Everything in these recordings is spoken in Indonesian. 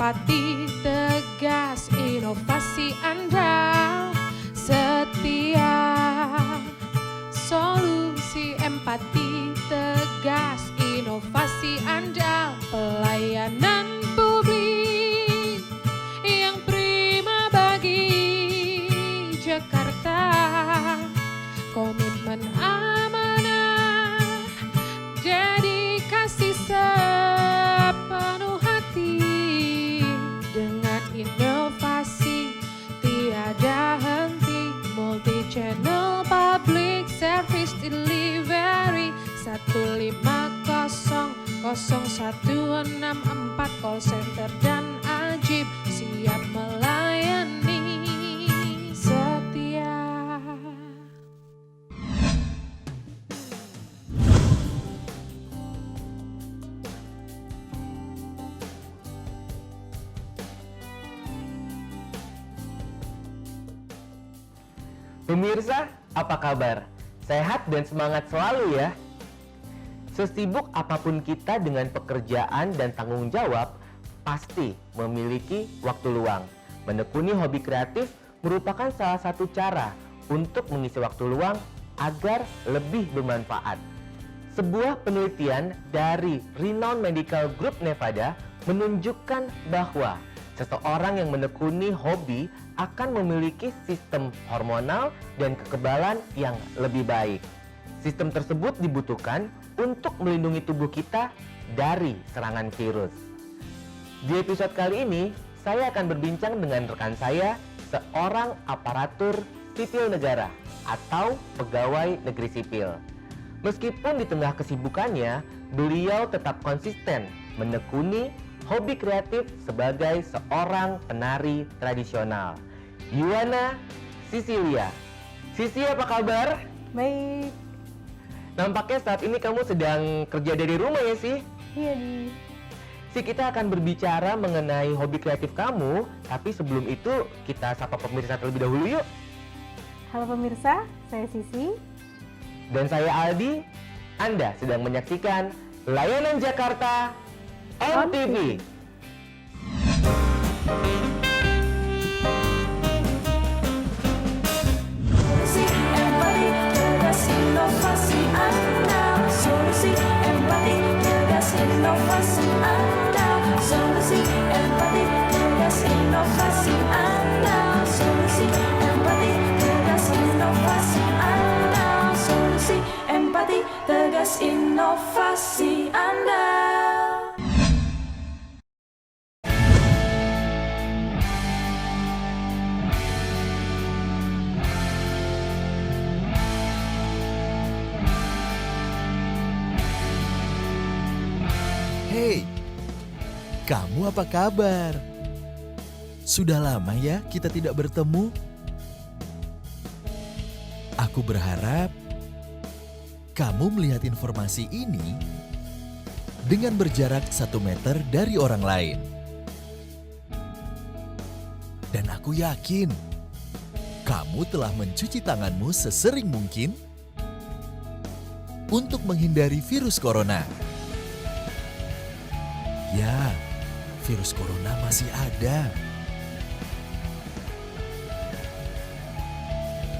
empati, tegas inovasi andal, setia. Solusi empati, tegas inovasi andal, pelayanan publik yang prima bagi Jakarta. Komitmen amanah, dedikasi sepenuh hati, dengan inovasi tiada henti, multi channel public service delivery 150 0164 call center dan ajib siap melayani setia. Pemirsa, apa kabar? Sehat dan semangat selalu ya. Sesibuk apapun kita dengan pekerjaan dan tanggung jawab, pasti memiliki waktu luang. Menekuni hobi kreatif merupakan salah satu cara untuk mengisi waktu luang agar lebih bermanfaat. Sebuah penelitian dari Renown Medical Group Nevada menunjukkan bahwa seseorang yang menekuni hobi akan memiliki sistem hormonal dan kekebalan yang lebih baik. Sistem tersebut dibutuhkan untuk melindungi tubuh kita dari serangan virus. Di episode kali ini, saya akan berbincang dengan rekan saya, seorang aparatur sipil negara atau pegawai negeri sipil. Meskipun di tengah kesibukannya, beliau tetap konsisten menekuni hobi kreatif sebagai seorang penari tradisional. Yuwana Sisilia. Sisi, apa kabar? Baik. Nampaknya saat ini kamu sedang kerja dari rumah ya, sih? Iya, Di. Si, kita akan berbicara mengenai hobi kreatif kamu, tapi sebelum itu kita sapa pemirsa terlebih dahulu yuk. Halo pemirsa, saya Sisi. Dan saya Aldi. Anda sedang menyaksikan Layanan Jakarta on TV. Inovasi andal, solusi empati, tegas inovasi andal, solusi empati, tegas inovasi andal, solusi empati, tegas inovasi andal, solusi empati, tegas inovasi andal. Hei, kamu apa kabar? Sudah lama ya kita tidak bertemu. Aku berharap kamu melihat informasi ini dengan berjarak 1 meter dari orang lain. Dan aku yakin kamu telah mencuci tanganmu sesering mungkin untuk menghindari virus corona. Ya, virus corona masih ada.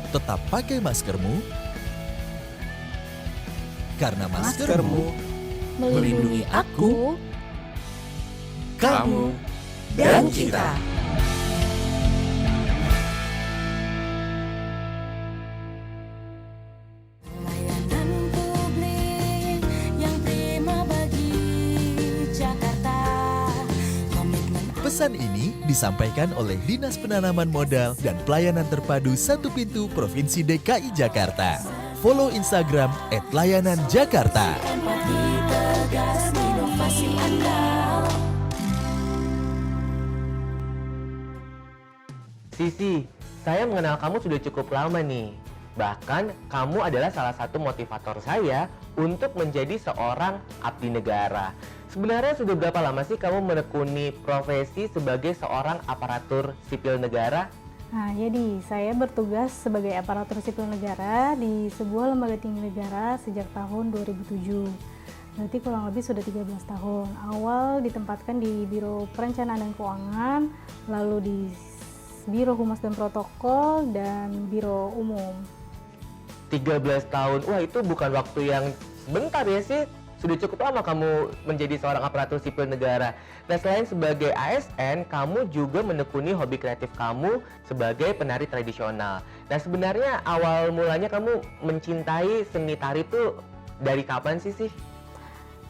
Tetap pakai maskermu, karena maskermu melindungi aku, kamu, dan kita. Layanan publik yang prima bagi Jakarta. Komitmen Pesan ini disampaikan oleh Dinas Penanaman Modal dan Pelayanan Terpadu Satu Pintu Provinsi DKI Jakarta. Follow Instagram @layananjakarta. empati, tegas inovasi andal. Sisi, saya mengenal kamu sudah cukup lama nih. Bahkan kamu adalah salah satu motivator saya untuk menjadi seorang abdi negara. Sebenarnya sudah berapa lama sih kamu menekuni profesi sebagai seorang aparatur sipil negara? Nah, jadi saya bertugas sebagai aparatur sipil negara di sebuah lembaga tinggi negara sejak tahun 2007. berarti kurang lebih sudah 13 tahun. Awal ditempatkan di Biro Perencanaan dan Keuangan, lalu di Biro Humas dan Protokol, dan Biro Umum. 13 tahun, wah itu bukan waktu yang sebentar ya sih. Sudah cukup lama kamu menjadi seorang aparatur sipil negara. Nah, selain sebagai ASN, kamu juga menekuni hobi kreatif kamu sebagai penari tradisional. Nah, sebenarnya awal mulanya kamu mencintai seni tari itu dari kapan sih?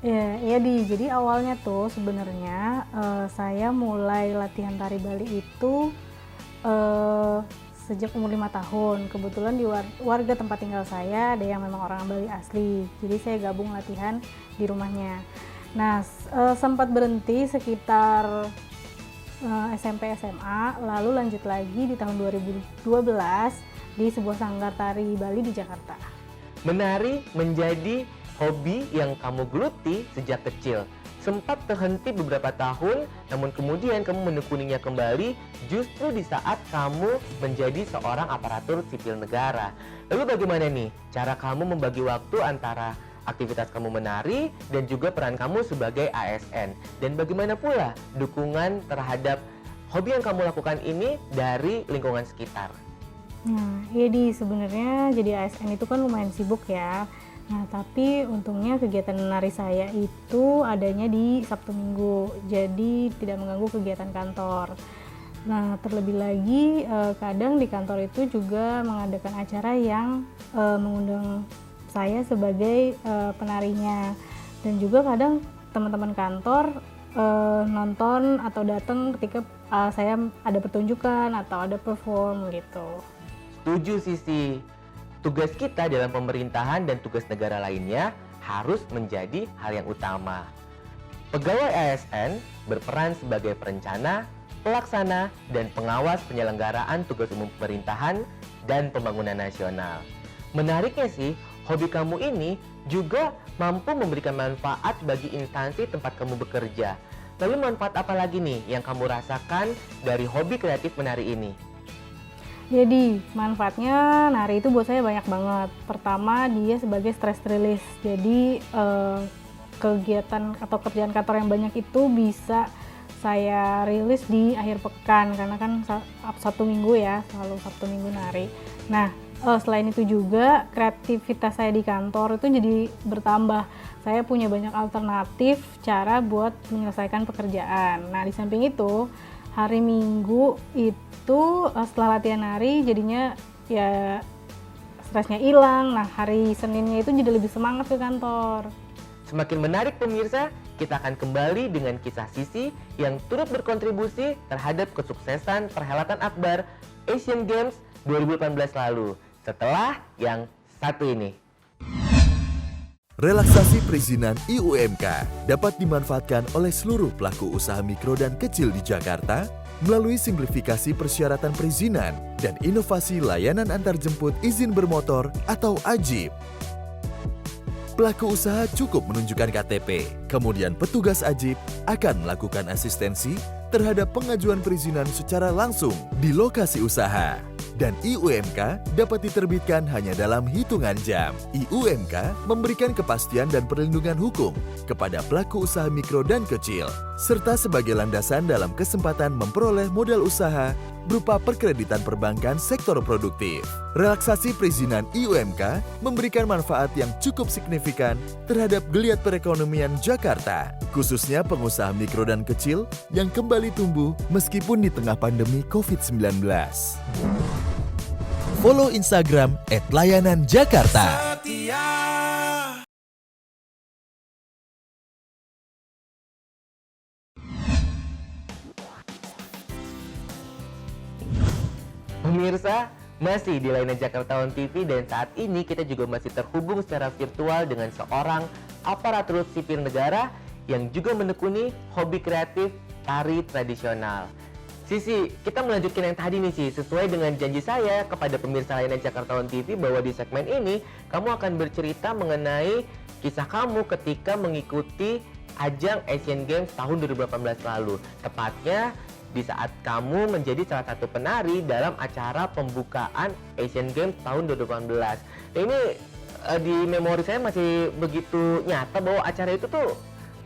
Ya, jadi awalnya tuh sebenarnya saya mulai latihan tari Bali itu sejak umur 5 tahun. Kebetulan di warga tempat tinggal saya ada yang memang orang Bali asli, jadi saya gabung latihan di rumahnya. Nah, sempat berhenti sekitar SMP SMA, lalu lanjut lagi di tahun 2012 di sebuah sanggar tari Bali di Jakarta. Menari menjadi hobi yang kamu geluti sejak kecil. Sempat terhenti beberapa tahun, namun kemudian kamu menekuninya kembali justru di saat kamu menjadi seorang aparatur sipil negara. Lalu bagaimana nih cara kamu membagi waktu antara aktivitas kamu menari dan juga peran kamu sebagai ASN? Dan bagaimana pula dukungan terhadap hobi yang kamu lakukan ini dari lingkungan sekitar? Nah, sebenarnya jadi ASN itu kan lumayan sibuk ya. Nah, tapi untungnya kegiatan menari saya itu adanya di Sabtu Minggu, jadi tidak mengganggu kegiatan kantor. Nah, terlebih lagi kadang di kantor itu juga mengadakan acara yang mengundang saya sebagai penarinya. Dan juga kadang teman-teman kantor nonton atau datang ketika saya ada pertunjukan atau ada perform gitu. Setuju Sisi. Tugas kita dalam pemerintahan dan tugas negara lainnya harus menjadi hal yang utama. Pegawai ASN berperan sebagai perencana, pelaksana, dan pengawas penyelenggaraan tugas umum pemerintahan dan pembangunan nasional. Menariknya sih, hobi kamu ini juga mampu memberikan manfaat bagi instansi tempat kamu bekerja. Lalu manfaat apa lagi nih yang kamu rasakan dari hobi kreatif menari ini? Jadi manfaatnya nari itu buat saya banyak banget. Pertama, dia sebagai stress release. Jadi kegiatan atau kerjaan kantor yang banyak itu bisa saya rilis di akhir pekan karena kan Sabtu Minggu ya, selalu Sabtu Minggu nari. Nah, selain itu juga kreativitas saya di kantor itu jadi bertambah. Saya punya banyak alternatif cara buat menyelesaikan pekerjaan. Nah, di samping itu hari Minggu itu setelah latihan nari jadinya ya stresnya hilang. Nah, hari Seninnya itu jadi lebih semangat ke kantor. Semakin menarik pemirsa, kita akan kembali dengan kisah Sisi yang turut berkontribusi terhadap kesuksesan perhelatan akbar Asian Games 2018 lalu. Setelah yang satu ini. Relaksasi perizinan IUMK dapat dimanfaatkan oleh seluruh pelaku usaha mikro dan kecil di Jakarta melalui simplifikasi persyaratan perizinan dan inovasi layanan antarjemput izin bermotor atau AJIB. Pelaku usaha cukup menunjukkan KTP, kemudian petugas AJIB akan melakukan asistensi terhadap pengajuan perizinan secara langsung di lokasi usaha. Dan IUMK dapat diterbitkan hanya dalam hitungan jam. IUMK memberikan kepastian dan perlindungan hukum kepada pelaku usaha mikro dan kecil, serta sebagai landasan dalam kesempatan memperoleh modal usaha berupa perkreditan perbankan sektor produktif. Relaksasi perizinan IUMK memberikan manfaat yang cukup signifikan terhadap geliat perekonomian Jakarta, khususnya pengusaha mikro dan kecil yang kembali tumbuh meskipun di tengah pandemi COVID-19. Follow Instagram @layananjakarta. Pemirsa, masih di Layanan Jakarta On TV dan saat ini kita juga masih terhubung secara virtual dengan seorang aparatur sipil negara yang juga menekuni hobi kreatif tari tradisional. Sisi, kita melanjutkan yang tadi nih sih, sesuai dengan janji saya kepada pemirsa Layanan Jakarta On TV bahwa di segmen ini kamu akan bercerita mengenai kisah kamu ketika mengikuti ajang Asian Games tahun 2018 lalu. Tepatnya di saat kamu menjadi salah satu penari dalam acara pembukaan Asian Games tahun 2018. Nah, ini di memori saya masih begitu nyata bahwa acara itu tuh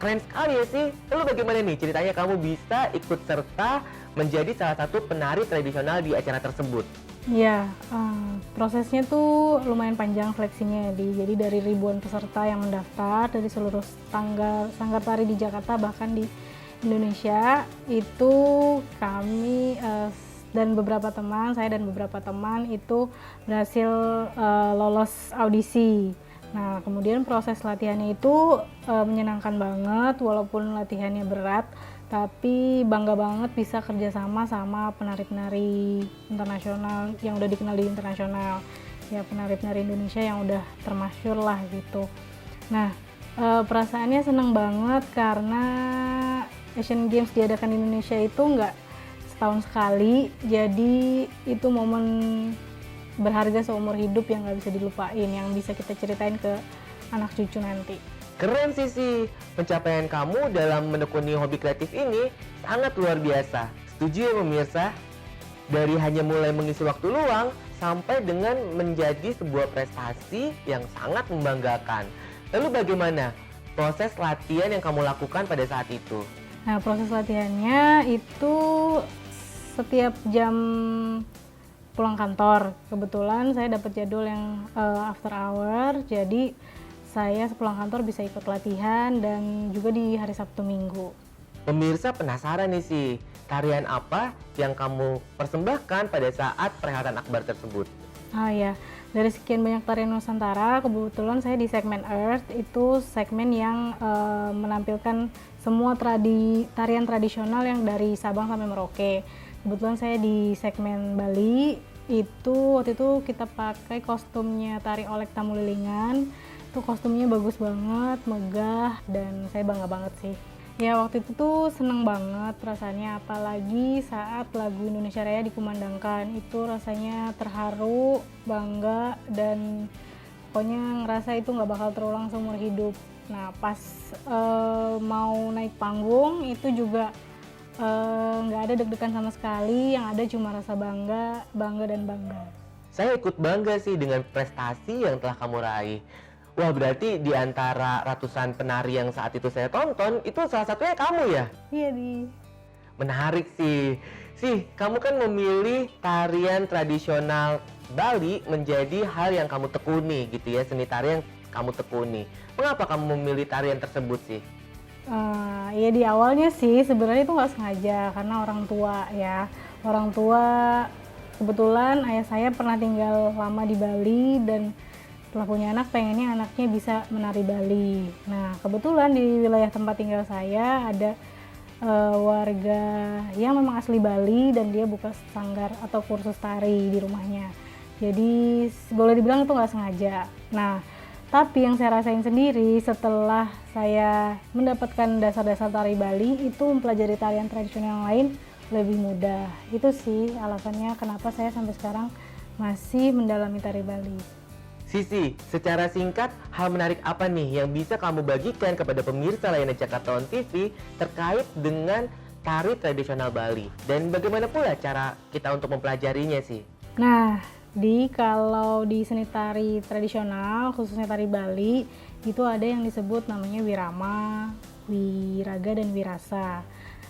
keren sekali ya sih. Lalu bagaimana nih ceritanya kamu bisa ikut serta menjadi salah satu penari tradisional di acara tersebut? Ya, prosesnya tuh lumayan panjang seleksinya. Jadi dari ribuan peserta yang mendaftar dari seluruh sanggar tari di Jakarta bahkan di Indonesia, itu kami saya dan beberapa teman itu berhasil lolos audisi. Nah, kemudian proses latihannya itu menyenangkan banget, walaupun latihannya berat, tapi bangga banget bisa kerjasama sama penari-penari internasional yang udah dikenal di internasional. Ya, penari-penari Indonesia yang udah termasyhur lah gitu. Nah, perasaannya seneng banget karena Asian Games diadakan di Indonesia itu nggak setahun sekali, jadi itu momen berharga seumur hidup yang nggak bisa dilupain, yang bisa kita ceritain ke anak cucu nanti. Keren Sisi, pencapaian kamu dalam menekuni hobi kreatif ini sangat luar biasa. Setuju ya pemirsa? Dari hanya mulai mengisi waktu luang sampai dengan menjadi sebuah prestasi yang sangat membanggakan. Lalu bagaimana proses latihan yang kamu lakukan pada saat itu? Nah, proses latihannya itu setiap jam pulang kantor. Kebetulan saya dapat jadwal yang after hour, jadi saya sepulang kantor bisa ikut latihan dan juga di hari Sabtu Minggu. Pemirsa penasaran nih sih, tarian apa yang kamu persembahkan pada saat perhelatan akbar tersebut? Ya, dari sekian banyak tarian Nusantara, kebetulan saya di segmen Earth, itu segmen yang menampilkan semua tarian tradisional yang dari Sabang sampai Merauke. Kebetulan saya di segmen Bali, waktu itu kita pakai kostumnya tari Olek Tamu Lilingan. Itu kostumnya bagus banget, megah, dan saya bangga banget sih. Ya, waktu itu tuh seneng banget rasanya, apalagi saat lagu Indonesia Raya dikumandangkan. Itu rasanya terharu, bangga, dan pokoknya ngerasa itu nggak bakal terulang seumur hidup. Nah, pas mau naik panggung itu juga nggak ada deg-degan sama sekali, yang ada cuma rasa bangga dan bangga. Saya ikut bangga sih dengan prestasi yang telah kamu raih. Wah, berarti di antara ratusan penari yang saat itu saya tonton, itu salah satunya kamu ya? Iya, Di. Menarik sih. Kamu kan memilih tarian tradisional Bali menjadi hal yang kamu tekuni gitu ya, seni tari yang kamu tekuni. Mengapa kamu memilih tarian tersebut sih? Ya di awalnya sih sebenarnya itu nggak sengaja, karena orang tua kebetulan ayah saya pernah tinggal lama di Bali dan setelah punya anak pengennya anaknya bisa menari Bali. Nah, kebetulan di wilayah tempat tinggal saya ada warga yang memang asli Bali dan dia buka sanggar atau kursus tari di rumahnya. Jadi boleh dibilang itu nggak sengaja. Nah, tapi yang saya rasain sendiri setelah saya mendapatkan dasar-dasar tari Bali, itu mempelajari tarian tradisional yang lain lebih mudah. Itu sih alasannya kenapa saya sampai sekarang masih mendalami tari Bali. Sisi, secara singkat, hal menarik apa nih yang bisa kamu bagikan kepada pemirsa layanan Jakarta On TV terkait dengan tari tradisional Bali? Dan bagaimana pula cara kita untuk mempelajarinya sih? Nah, kalau di seni tari tradisional, khususnya tari Bali, itu ada yang disebut namanya wirama, wiraga, dan wirasa.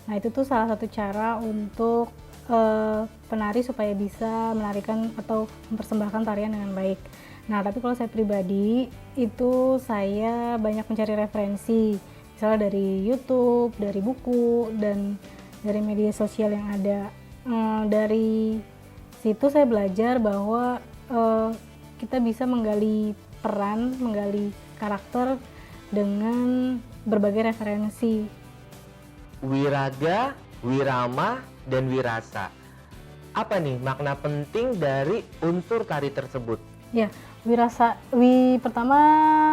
Nah, itu tuh salah satu cara untuk penari supaya bisa menarikan atau mempersembahkan tarian dengan baik. Nah, tapi kalau saya pribadi, itu saya banyak mencari referensi, misalnya dari YouTube, dari buku, dan dari media sosial yang ada. Dari situ saya belajar bahwa kita bisa menggali peran, menggali karakter dengan berbagai referensi. Wiraga, wirama, dan wirasa. Apa nih makna penting dari unsur tari tersebut? Ya, pertama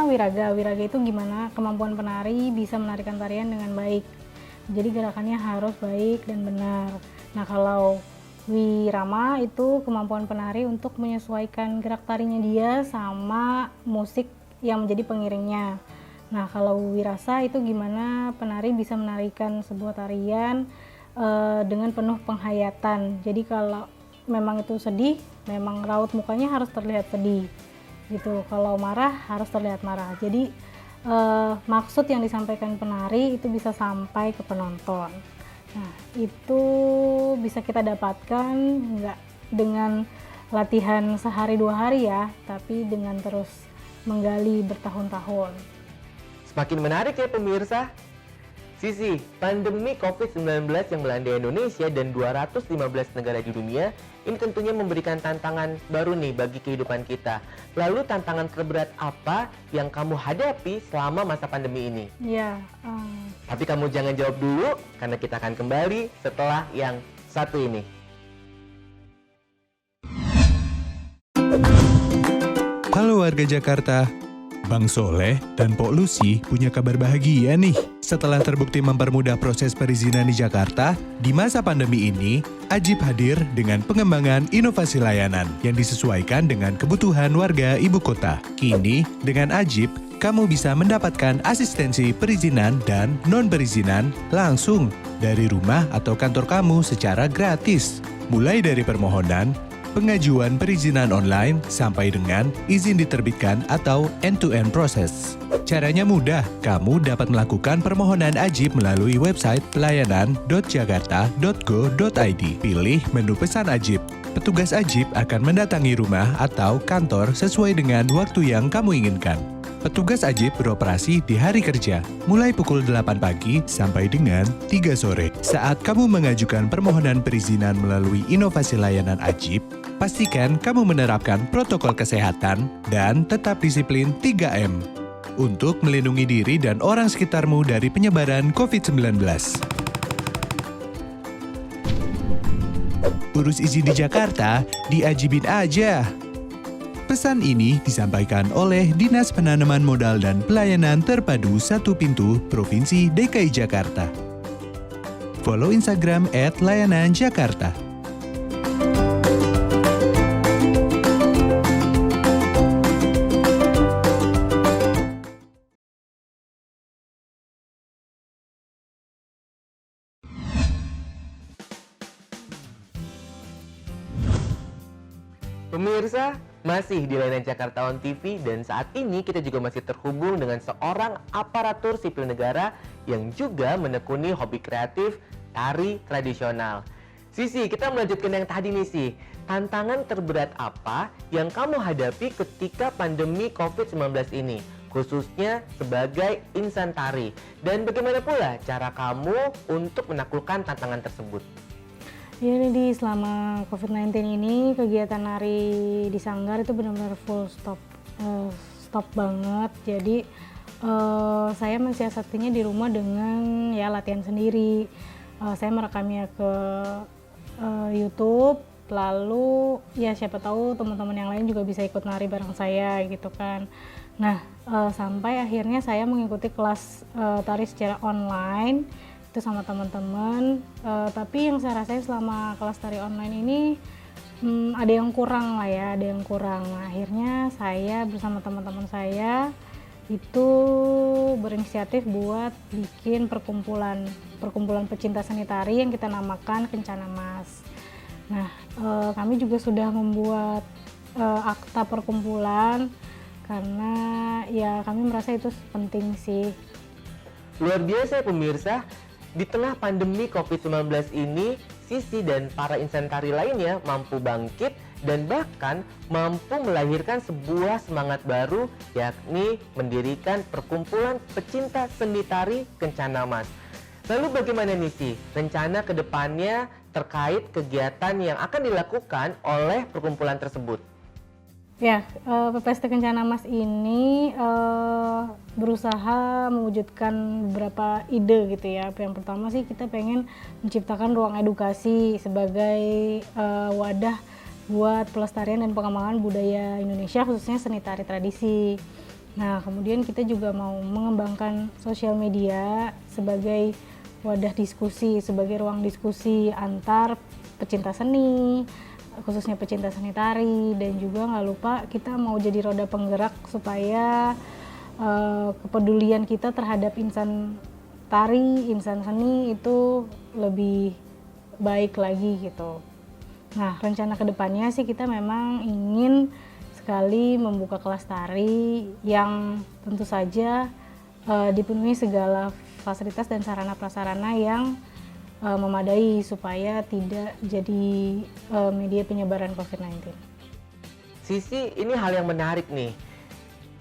wiraga. Wiraga itu gimana kemampuan penari bisa menarikan tarian dengan baik. Jadi gerakannya harus baik dan benar. Nah, kalau wirama itu kemampuan penari untuk menyesuaikan gerak tarinya dia sama musik yang menjadi pengiringnya. Nah, kalau wirasa itu gimana penari bisa menarikan sebuah tarian dengan penuh penghayatan. Jadi kalau memang itu sedih, memang raut mukanya harus terlihat sedih. gitu. Kalau marah harus terlihat marah. Jadi maksud yang disampaikan penari itu bisa sampai ke penonton. Nah, itu bisa kita dapatkan nggak dengan latihan sehari 2 hari ya, tapi dengan terus menggali bertahun-tahun. Semakin menarik ya pemirsa. Sisi, pandemi COVID-19 yang melanda Indonesia dan 215 negara di dunia, ini tentunya memberikan tantangan baru nih bagi kehidupan kita. Lalu tantangan terberat apa yang kamu hadapi selama masa pandemi ini? Ya, Tapi kamu jangan jawab dulu, karena kita akan kembali setelah yang satu ini. Halo warga Jakarta, Bang Soleh dan Pok Lucy punya kabar bahagia nih. Setelah terbukti mempermudah proses perizinan di Jakarta, di masa pandemi ini, Ajib hadir dengan pengembangan inovasi layanan yang disesuaikan dengan kebutuhan warga ibu kota. Kini, dengan Ajib, kamu bisa mendapatkan asistensi perizinan dan non-perizinan langsung dari rumah atau kantor kamu secara gratis. Mulai dari permohonan, pengajuan perizinan online sampai dengan izin diterbitkan atau end-to-end proses. Caranya mudah, kamu dapat melakukan permohonan Ajib melalui website pelayanan.jakarta.go.id. Pilih menu pesan Ajib. Petugas Ajib akan mendatangi rumah atau kantor sesuai dengan waktu yang kamu inginkan. Petugas Ajib beroperasi di hari kerja, mulai pukul 8 pagi sampai dengan 3 sore. Saat kamu mengajukan permohonan perizinan melalui inovasi layanan Ajib, pastikan kamu menerapkan protokol kesehatan dan tetap disiplin 3M untuk melindungi diri dan orang sekitarmu dari penyebaran COVID-19. Urus izin di Jakarta, diajibin aja. Pesan ini disampaikan oleh Dinas Penanaman Modal dan Pelayanan Terpadu Satu Pintu Provinsi DKI Jakarta. Follow Instagram @layananjakarta. Pemirsa, masih di Layanan Jakarta On TV dan saat ini kita juga masih terhubung dengan seorang aparatur sipil negara yang juga menekuni hobi kreatif tari tradisional. Sisi, kita melanjutkan yang tadi nih sih. Tantangan terberat apa yang kamu hadapi ketika pandemi COVID-19 ini? Khususnya sebagai insan tari. Dan bagaimana pula cara kamu untuk menaklukkan tantangan tersebut? Ya, jadi selama COVID-19 ini kegiatan nari di Sanggar itu benar-benar full stop banget. Jadi saya mensiasatinya di rumah dengan ya latihan sendiri. Saya merekamnya ke YouTube, lalu ya siapa tahu teman-teman yang lain juga bisa ikut nari bareng saya gitu kan. Nah, sampai akhirnya saya mengikuti kelas tari secara online itu sama teman-teman, tapi yang saya rasain selama kelas tari online ini ada yang kurang lah ya, ada yang kurang. Nah, akhirnya saya bersama teman-teman saya itu berinisiatif buat bikin perkumpulan pecinta seni tari yang kita namakan Kencana Mas. Nah, kami juga sudah membuat akta perkumpulan karena ya kami merasa itu penting sih. Luar biasa ya pemirsa. Di tengah pandemi COVID-19 ini, Sisi dan para insan tari lainnya mampu bangkit dan bahkan mampu melahirkan sebuah semangat baru, yakni mendirikan perkumpulan pecinta seni tari Kencana Mas. Lalu bagaimana nih sih rencana ke depannya terkait kegiatan yang akan dilakukan oleh perkumpulan tersebut? Ya, PPST Kencana Mas ini berusaha mewujudkan beberapa ide gitu ya. Yang pertama sih kita pengen menciptakan ruang edukasi sebagai wadah buat pelestarian dan pengembangan budaya Indonesia, khususnya seni tari tradisi. Nah, kemudian kita juga mau mengembangkan sosial media sebagai wadah diskusi, sebagai ruang diskusi antar pecinta seni, khususnya pecinta seni tari, dan juga nggak lupa kita mau jadi roda penggerak supaya kepedulian kita terhadap insan tari, insan seni itu lebih baik lagi gitu. Nah, rencana kedepannya sih kita memang ingin sekali membuka kelas tari yang tentu saja dipenuhi segala fasilitas dan sarana prasarana yang memadai supaya tidak jadi media penyebaran COVID-19. Sisi, ini hal yang menarik nih.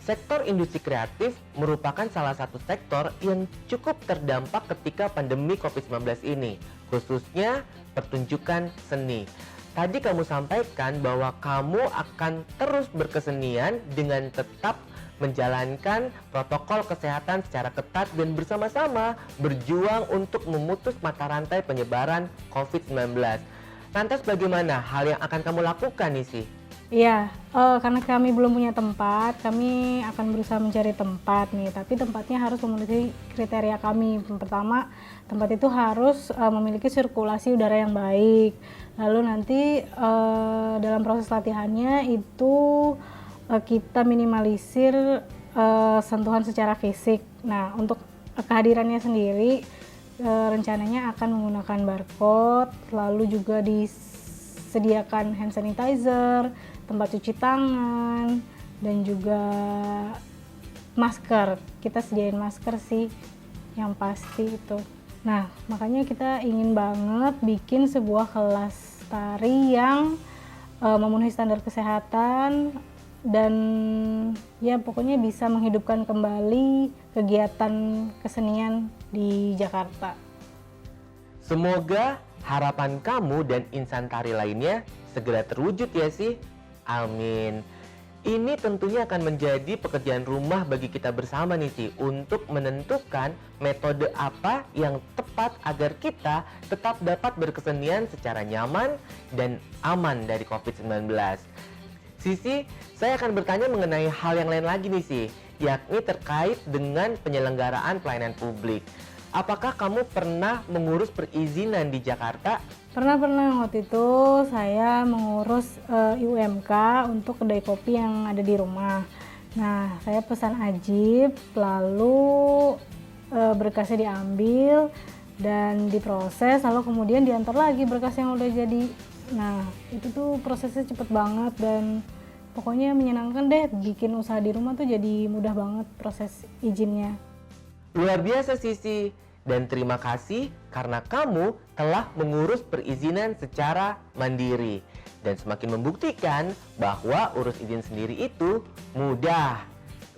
Sektor industri kreatif merupakan salah satu sektor yang cukup terdampak ketika pandemi COVID-19 ini, khususnya pertunjukan seni. Tadi kamu sampaikan bahwa kamu akan terus berkesenian dengan tetap menjalankan protokol kesehatan secara ketat dan bersama-sama berjuang untuk memutus mata rantai penyebaran COVID-19. Lantas bagaimana hal yang akan kamu lakukan nih sih? Iya, karena kami belum punya tempat, kami akan berusaha mencari tempat nih, tapi tempatnya harus memenuhi kriteria kami. Pertama, tempat itu harus memiliki sirkulasi udara yang baik. Lalu nanti dalam proses latihannya itu kita minimalisir sentuhan secara fisik. Nah, untuk kehadirannya sendiri rencananya akan menggunakan barcode, lalu juga disediakan hand sanitizer, tempat cuci tangan, dan juga masker. Kita sediain masker sih, yang pasti itu. Nah, makanya kita ingin banget bikin sebuah kelas tari yang memenuhi standar kesehatan dan ya pokoknya bisa menghidupkan kembali kegiatan kesenian di Jakarta. Semoga harapan kamu dan insan tari lainnya segera terwujud ya sih. Amin. Ini tentunya akan menjadi pekerjaan rumah bagi kita bersama nih sih, untuk menentukan metode apa yang tepat agar kita tetap dapat berkesenian secara nyaman dan aman dari COVID-19. Sisi, saya akan bertanya mengenai hal yang lain lagi nih sih, yakni terkait dengan penyelenggaraan pelayanan publik. Apakah kamu pernah mengurus perizinan di Jakarta? Pernah waktu itu saya mengurus IUMK untuk kedai kopi yang ada di rumah. Nah, saya pesan ajib, lalu berkasnya diambil dan diproses, lalu kemudian diantar lagi berkas yang udah jadi. Nah, itu tuh prosesnya cepet banget dan pokoknya menyenangkan deh, bikin usaha di rumah tuh jadi mudah banget proses izinnya. Luar biasa Sisi, dan terima kasih karena kamu telah mengurus perizinan secara mandiri dan semakin membuktikan bahwa urus izin sendiri itu mudah.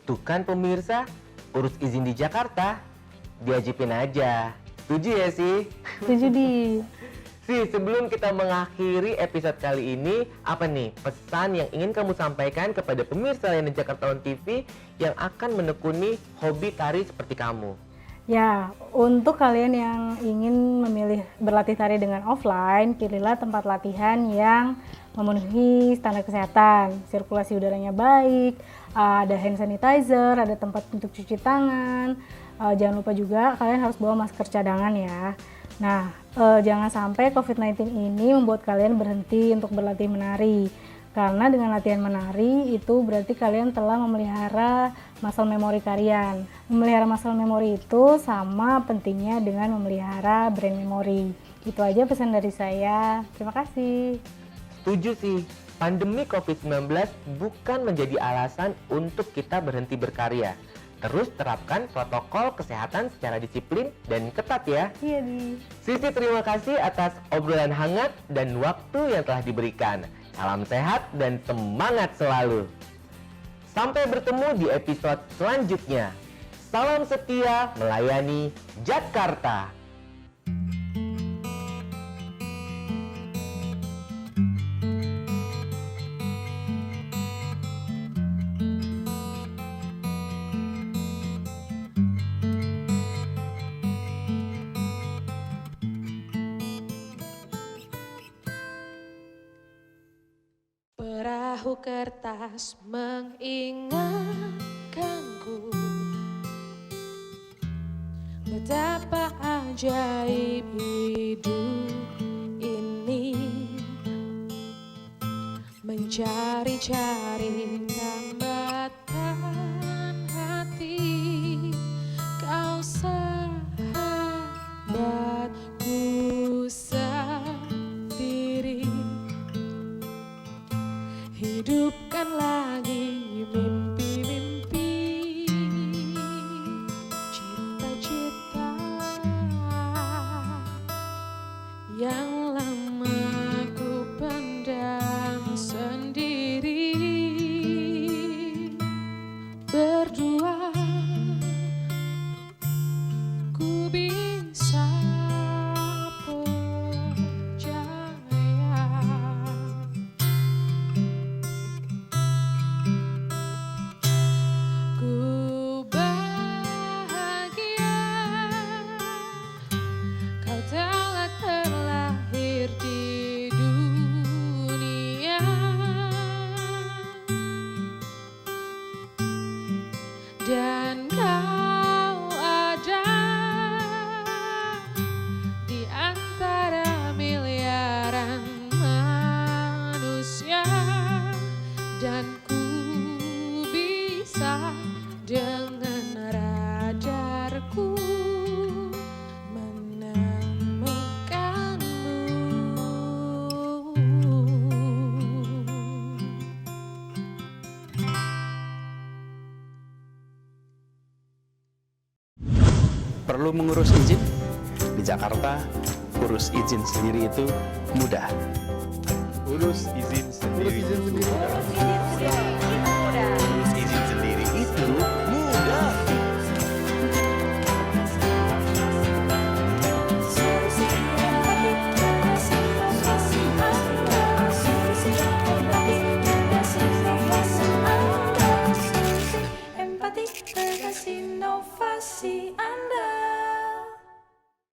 Tuh kan pemirsa, urus izin di Jakarta diajibin aja. Setuju ya sih? Setuju di. Sih, sebelum kita mengakhiri episode kali ini, apa nih pesan yang ingin kamu sampaikan kepada pemirsa layanan Jakarta On TV yang akan menekuni hobi tari seperti kamu? Ya, untuk kalian yang ingin memilih berlatih tari dengan offline, pilihlah tempat latihan yang memenuhi standar kesehatan, sirkulasi udaranya baik, ada hand sanitizer, ada tempat untuk cuci tangan. Jangan lupa juga kalian harus bawa masker cadangan ya. Nah, jangan sampai COVID-19 ini membuat kalian berhenti untuk berlatih menari. Karena dengan latihan menari itu berarti kalian telah memelihara muscle memory kalian. Memelihara muscle memory itu sama pentingnya dengan memelihara brain memory. Itu aja pesan dari saya. Terima kasih. Setuju sih, pandemi COVID-19 bukan menjadi alasan untuk kita berhenti berkarya. Terus terapkan protokol kesehatan secara disiplin dan ketat ya. Iya, Di. Sisi, terima kasih atas obrolan hangat dan waktu yang telah diberikan. Salam sehat dan semangat selalu. Sampai bertemu di episode selanjutnya. Salam setia melayani Jakarta. Perahu kertas mengingatkanku betapa ajaib hidup ini, mencari-cari tambatan hati. Kau sahabatku sendiri, hidupkan lagi dan kau ada di antara miliaran manusia, dan ku bisa dengan radarku perlu mengurus izin. Di Jakarta, urus izin sendiri itu mudah. Urus izin sendiri itu mudah. Urus izin sendiri itu mudah. Empati, bagasi inovasi Anda.